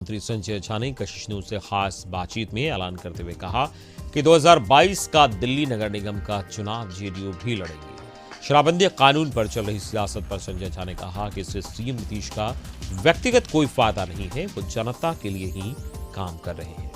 मंत्री संजय झा ने कशिश न्यूज से खास बातचीत में ऐलान करते हुए कहा कि 2022 का दिल्ली नगर निगम का चुनाव जेडीयू भी लड़ेगी। शराबबंदी कानून पर चल रही सियासत पर संजय झा ने कहा कि इससे सीएम नीतीश का व्यक्तिगत कोई फायदा नहीं है, वो जनता के लिए ही काम कर रहे हैं।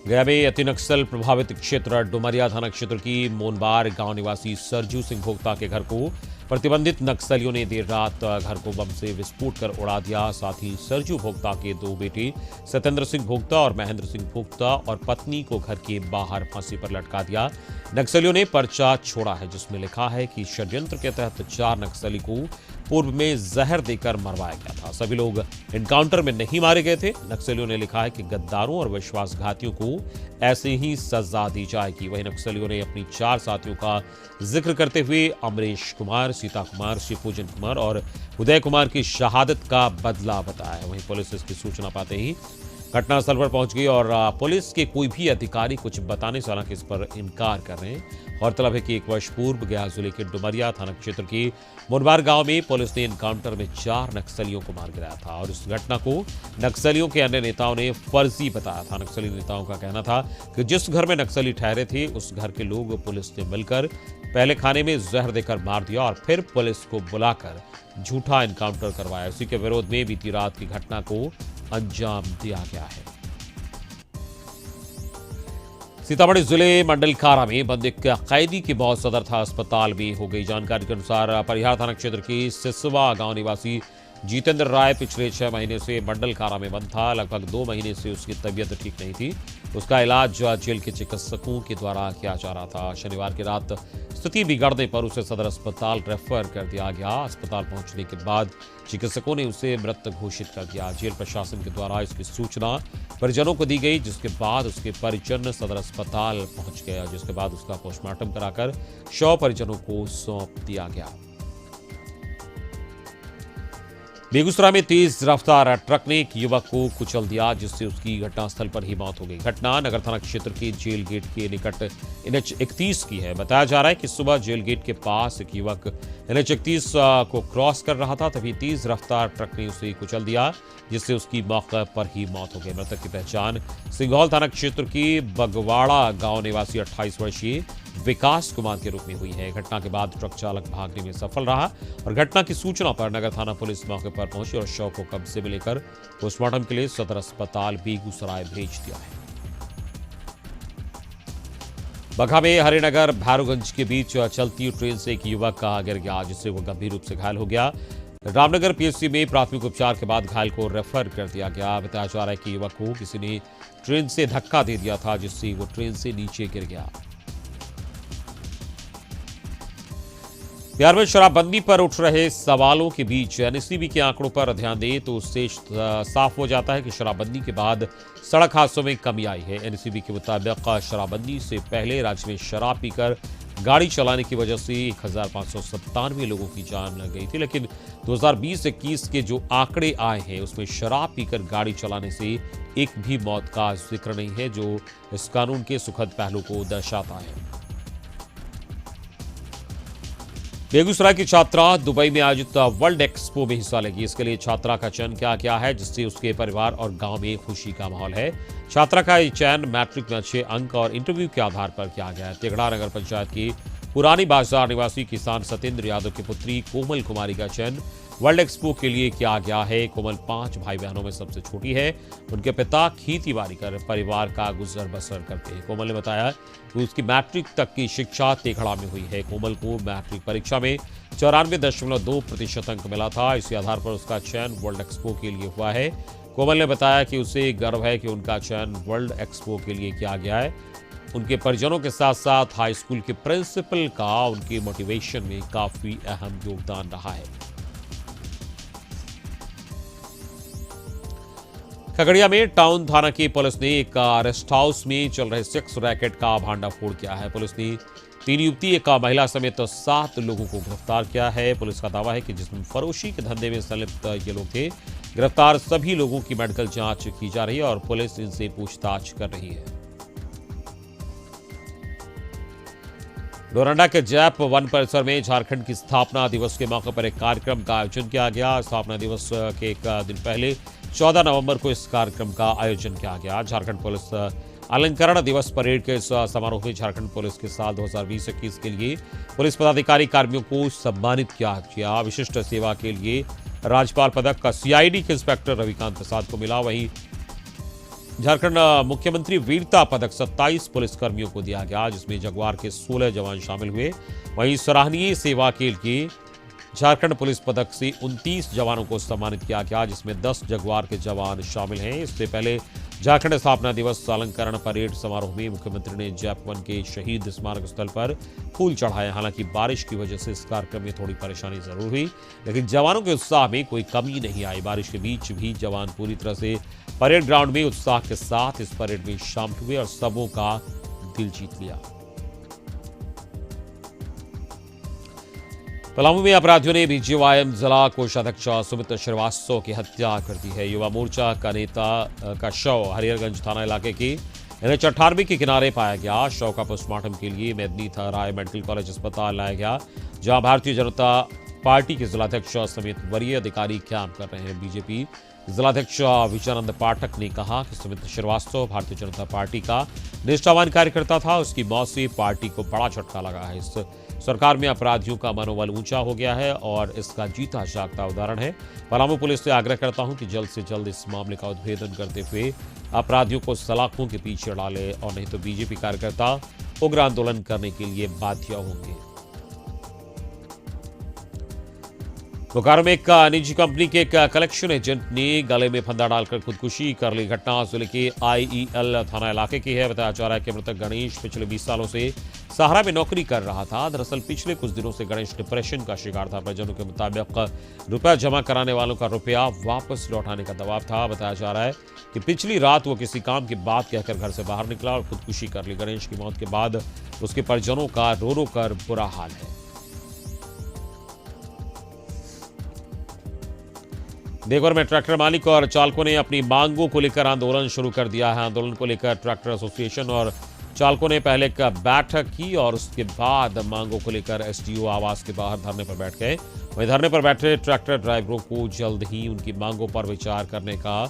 गया में अति नक्सल प्रभावित क्षेत्र डुमरिया थाना क्षेत्र की मोनबार गांव निवासी सरजू सिंह भोक्ता के घर को प्रतिबंधित नक्सलियों ने देर रात घर को बम से विस्फोट कर उड़ा दिया। साथ ही सरजू भोक्ता के दो बेटे सत्येंद्र सिंह भोक्ता और महेंद्र सिंह भोक्ता और पत्नी को घर के बाहर फांसी पर लटका दिया। नक्सलियों ने पर्चा छोड़ा है जिसमें लिखा है कि षड्यंत्र के तहत 4 नक्सली को पूर्व में जहर देकर मरवाया गया था। सभी लोग एनकाउंटर में नहीं मारे गए थे। नक्सलियों ने लिखा है कि गद्दारों और विश्वासघातियों को ऐसे ही सजा दी जाएगी। वहीं नक्सलियों ने अपनी 4 साथियों का जिक्र करते हुए अमरीश कुमार, सीता कुमार, शिवपूजन कुमार और उदय कुमार की शहादत का बदला बताया। वहीं पुलिस इसकी सूचना पाते ही घटनास्थल पर पहुंच गई और पुलिस के कोई भी अधिकारी कुछ बताने से हालांकि इस पर इनकार कर रहे हैं। गौरतलब है कि 1 वर्ष पूर्व गया जिले के डुमरिया थाना क्षेत्र के मुनबार गांव में पुलिस ने एनकाउंटर में 4 नक्सलियों को मार गिराया था और इस घटना को नक्सलियों के अन्य नेताओं ने फर्जी बताया था। नक्सली नेताओं का कहना था कि जिस घर में नक्सली ठहरे थे उस घर के लोग पुलिस ने मिलकर पहले खाने में जहर देकर मार दिया और फिर पुलिस को बुलाकर झूठा एनकाउंटर करवाया। उसी के विरोध में बीती रात की घटना को अंजाम दिया गया है। सीतामढ़ी जिले मंडल कारा में बंद एक कैदी की मौत सदर थाना अस्पताल में हो गई। जानकारी के अनुसार परिहार थाना क्षेत्र की सिसवा गांव निवासी जितेंद्र राय पिछले 6 महीने से मंडल कारा में बंद था। लगभग 2 महीने से उसकी तबीयत ठीक नहीं थी। उसका इलाज जेल के चिकित्सकों के द्वारा किया जा रहा था। शनिवार की रात स्थिति बिगड़ने पर उसे सदर अस्पताल रेफर कर दिया गया। अस्पताल पहुंचने के बाद चिकित्सकों ने उसे मृत घोषित कर दिया। जेल प्रशासन के द्वारा इसकी सूचना परिजनों को दी गई, जिसके बाद उसके परिजन सदर अस्पताल पहुंच गया, जिसके बाद उसका पोस्टमार्टम कराकर शव परिजनों को सौंप दिया गया। बेगूसराय में तेज रफ्तार ट्रक ने एक युवक को कुचल दिया, जिससे उसकी घटनास्थल पर ही मौत हो गई। घटना नगर थाना क्षेत्र के जेल गेट के निकट NH 31 की है। बताया जा रहा है कि सुबह जेल गेट के पास एक युवक NH 31 को क्रॉस कर रहा था, तभी तेज रफ्तार ट्रक ने उसे कुचल दिया, जिससे उसकी मौके पर ही मौत हो गई। मृतक की पहचान सिंघौल थाना क्षेत्र की बगवाड़ा गांव निवासी 28 वर्षीय विकास कुमार के रूप में हुई है। घटना के बाद ट्रक चालक भागने में सफल रहा और घटना की सूचना पर नगर थाना पुलिस मौके पर पहुंची और शव को कब्जे में लेकर पोस्टमार्टम के लिए सदर अस्पताल बेगूसराय भेज दिया है। बगहा में हरिनगर भैरोगंज के बीच चलती ट्रेन से एक युवक गिर गया, जिससे वो गंभीर रूप से घायल हो गया। रामनगर PHC में प्राथमिक उपचार के बाद घायल को रेफर कर दिया गया। बताया जा रहा है कि युवक को किसी ने ट्रेन से धक्का दे दिया था, जिससे वो ट्रेन से नीचे गिर गया। बिहार में शराबबंदी पर उठ रहे सवालों के बीच NACB के आंकड़ों पर ध्यान दें तो उससे साफ हो जाता है कि शराबबंदी के बाद सड़क हादसों में कमी आई है। NACB के मुताबिक शराबबंदी से पहले राज्य में शराब पीकर गाड़ी चलाने की वजह से 1597 लोगों की जान गई थी, लेकिन 2020-21 के जो आंकड़े आए हैं उसमें शराब पीकर गाड़ी चलाने से एक भी मौत का जिक्र नहीं है, जो इस कानून के सुखद पहलू को दर्शाता है। बेगूसराय की छात्रा दुबई में आयोजित वर्ल्ड एक्सपो में हिस्सा लेगी। इसके लिए छात्रा का चयन किया गया है, जिससे उसके परिवार और गांव में खुशी का माहौल है। छात्रा का चयन मैट्रिक में अच्छे अंक और इंटरव्यू के आधार पर किया गया है। तेगड़ा नगर पंचायत की पुरानी बाजार निवासी किसान सत्येंद्र यादव की पुत्री कोमल कुमारी का चयन वर्ल्ड एक्सपो के लिए किया गया है। कोमल 5 भाई बहनों में सबसे छोटी है। उनके पिता खेती-बाड़ी कर परिवार का गुजर बसर करते हैं। कोमल ने बताया कि उसकी मैट्रिक तक की शिक्षा तेघड़ा में हुई है। कोमल को मैट्रिक परीक्षा में 94.2% अंक मिला था। इसी आधार पर उसका चयन वर्ल्ड एक्सपो के लिए हुआ है। कोमल ने बताया कि उसे गर्व है कि उनका चयन वर्ल्ड एक्सपो के लिए किया गया है। उनके परिजनों के साथ साथ हाई स्कूल के प्रिंसिपल का उनके मोटिवेशन में काफी अहम योगदान रहा है। खगड़िया में टाउन थाना की पुलिस ने एक रेस्ट हाउस में चल रहे सेक्स रैकेट का भांडाफोड़ किया है। पुलिस ने 3 युवती, एक महिला समेत 7 लोगों को गिरफ्तार किया है। पुलिस का दावा है कि जिसमें फरोशी के धंधे में संलिप्त ये लोग थे। गिरफ्तार सभी लोगों की मेडिकल जांच की जा रही है और पुलिस इनसे पूछताछ कर रही है। डोरंडा के जैप वन परिसर में झारखंड की स्थापना दिवस के मौके पर एक कार्यक्रम का आयोजन किया गया। स्थापना दिवस के एक दिन पहले 14 नवंबर को इस कार्यक्रम का आयोजन किया गया। झारखंड पुलिस अलंकरण दिवस परेड के इस समारोह में झारखंड पुलिस के साल 2020-21 के लिए पुलिस पदाधिकारी कर्मियों को सम्मानित किया गया। विशिष्ट सेवा के लिए राज्यपाल पदक का सीआईडी के इंस्पेक्टर रविकांत प्रसाद को मिला। वहीं झारखंड मुख्यमंत्री वीरता पदक 27 पुलिसकर्मियों को दिया गया, जिसमें जगुआर के 16 जवान शामिल हुए। वहीं सराहनीय सेवा के लिए झारखंड पुलिस पदक से 29 जवानों को सम्मानित किया गया, जिसमें 10 जगुआर के जवान शामिल हैं। इससे पहले झारखंड स्थापना दिवस अलंकरण परेड समारोह में मुख्यमंत्री ने जैप वन के शहीद स्मारक स्थल पर फूल चढ़ाए। हालांकि बारिश की वजह से इस कार्यक्रम में थोड़ी परेशानी जरूर हुई, लेकिन जवानों के उत्साह में कोई कमी नहीं आई। बारिश के बीच भी जवान पूरी तरह से परेड ग्राउंड में उत्साह के साथ इस परेड में शामिल हुए और सबों का दिल जीत लिया। पलामू में अपराधियों ने बीजेवाईएम जिला कोषाध्यक्ष सुमित श्रीवास्तव की हत्या कर दी है। युवा मोर्चा का नेता का शव हरिहरगंज थाना इलाके की NH 98 के किनारे पाया गया। शव का पोस्टमार्टम के लिए मेदनी था राय मेडिकल कॉलेज अस्पताल लाया गया, जहां भारतीय जनता पार्टी के जिलाध्यक्ष समेत वरीय अधिकारी कैंप कर रहे हैं। बीजेपी जिलाध्यक्ष विजयानंद पाठक ने कहा कि सुमित श्रीवास्तव भारतीय जनता पार्टी का निष्ठावान कार्यकर्ता था। उसकी मौत से पार्टी को बड़ा झटका लगा है। इस सरकार में अपराधियों का मनोबल ऊंचा हो गया है और इसका जीता जागता उदाहरण है। पलामू पुलिस से आग्रह करता हूं कि जल्द से जल्द इस मामले का उद्भेदन करते हुए अपराधियों को सलाखों के पीछे डाले, और नहीं तो बीजेपी कार्यकर्ता उग्र आंदोलन करने के लिए बाध्य होंगे। बोकारो में एक निजी कंपनी के एक कलेक्शन एजेंट ने गले में फंदा डालकर खुदकुशी कर ली। घटना जिले के IEL थाना इलाके की है। बताया जा रहा है कि मृतक गणेश पिछले 20 सालों से सहारा में नौकरी कर रहा था। दरअसल पिछले कुछ दिनों से गणेश डिप्रेशन का शिकार था। परिजनों के मुताबिक रुपया जमा कराने वालों का रुपया वापस लौटाने का दबाव था। बताया जा रहा है कि पिछली रात वो किसी काम की बात कहकर घर से बाहर निकला और खुदकुशी कर ली। गणेश की मौत के बाद उसके परिजनों का रो रो कर बुरा हाल है। देवघर में ट्रैक्टर मालिक और चालकों ने अपनी मांगों को लेकर आंदोलन शुरू कर दिया है। आंदोलन को लेकर ट्रैक्टर एसोसिएशन और चालकों ने पहले एक बैठक की और उसके बाद मांगों को लेकर SDO आवास के बाहर धरने पर बैठ गए। वहीं धरने पर बैठे ट्रैक्टर ड्राइवरों को जल्द ही उनकी मांगों पर विचार करने का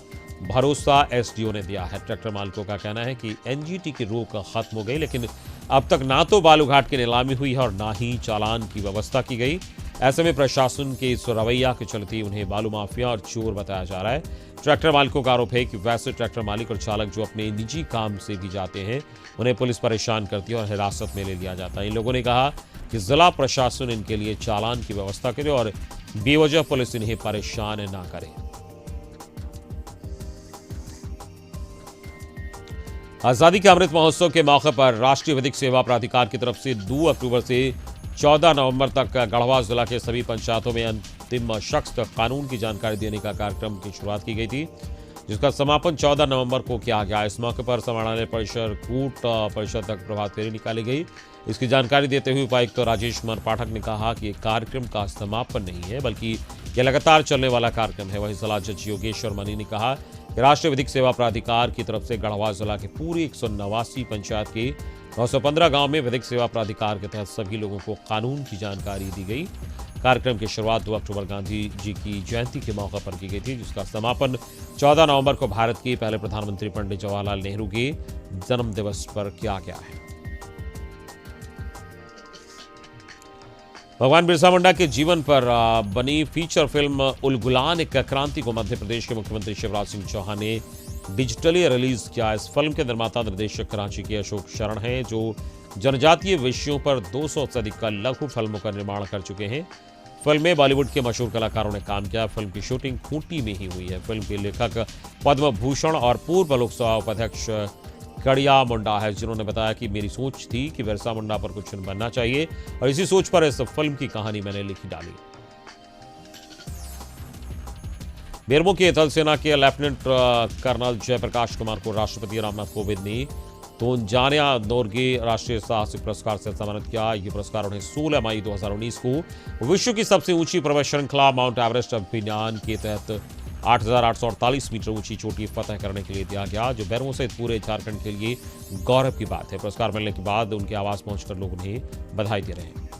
भरोसा SDO ने दिया है। ट्रैक्टर मालिकों का कहना है कि NGT की रोक खत्म हो गई, लेकिन अब तक ना तो बालूघाट की नीलामी हुई है और ना ही चालान की व्यवस्था की गई। ऐसे में प्रशासन के इस रवैया के चलते उन्हें बालू माफिया और चोर बताया जा रहा है। ट्रैक्टर मालिकों का आरोप है कि वैसे ट्रैक्टर मालिक और चालक जो अपने निजी काम से भी जाते हैं, उन्हें पुलिस परेशान करती है और हिरासत में ले लिया जाता है। इन लोगों ने कहा कि जिला प्रशासन इनके लिए चालान की व्यवस्था करे और बेवजह पुलिस इन्हें परेशान न करे। आजादी के अमृत महोत्सव के मौके पर राष्ट्रीय विधिक सेवा प्राधिकार की तरफ से 2 अक्टूबर से 14 नवंबर तक गढ़वा जिला के सभी पंचायतों में अंतिम शख्स तक कानून की जानकारी देने का कार्यक्रम की शुरुआत की गई थी, जिसका समापन 14 नवंबर को किया गया। इस मौके पर समाहरणालय परिसर कूट परिषद तक प्रभात फेरी निकाली गई। इसकी जानकारी देते हुए उपायुक्त राजेश कुमार पाठक ने कहा कि कार्यक्रम का समापन नहीं है, बल्कि यह लगातार चलने वाला कार्यक्रम है। वहीं जिला जज योगेश्वर मनी ने कहा कि राष्ट्रीय विधिक सेवा प्राधिकार की तरफ से गढ़वा जिला के पूरे 189 पंचायत के 915 गांव में विधिक सेवा प्राधिकार के तहत सभी लोगों को कानून की जानकारी दी गई। कार्यक्रम की शुरुआत 2 अक्टूबर गांधी जी की जयंती के मौके पर की गई थी, जिसका समापन 14 नवंबर को भारत के पहले प्रधानमंत्री पंडित जवाहरलाल नेहरू के जन्म दिवस पर किया गया है। भगवान बिरसा मुंडा के जीवन पर बनी फीचर फिल्म उल गुलान एक क्रांति को मध्य प्रदेश के मुख्यमंत्री शिवराज सिंह चौहान ने डिजिटली रिलीज किया। इस फिल्म के निर्माता निर्देशक रांची के अशोक शरण हैं, जो जनजातीय विषयों पर 200 से अधिक लघु फिल्मों का निर्माण कर चुके हैं। फिल्म में बॉलीवुड के मशहूर कलाकारों ने काम किया। फिल्म की शूटिंग खूंटी में ही हुई है। फिल्म के लेखक पद्म भूषण और पूर्व लोकसभा उपाध्यक्ष कड़िया मुंडा है, जिन्होंने बताया कि मेरी सोच थी कि बिरसा मुंडा पर कुछ बनना चाहिए और इसी सोच पर इस फिल्म की कहानी मैंने लिखी डाली। बेरमो के थल सेना के लेफ्टिनेंट कर्नल जयप्रकाश कुमार को राष्ट्रपति रामनाथ कोविंद ने तोनजानिया नोर्गे राष्ट्रीय साहसिक पुरस्कार से सम्मानित किया। यह पुरस्कार उन्हें 16 मई 2019 को विश्व की सबसे ऊंची पर्वत श्रृंखला माउंट एवरेस्ट अभियान के तहत 8,848 मीटर ऊंची चोटी फतह करने के लिए दिया गया, जो बैरमो सहित पूरे झारखंड के लिए गौरव की बात है। पुरस्कार मिलने के बाद उनके आवास पहुंचकर लोग उन्हें बधाई दे रहे हैं।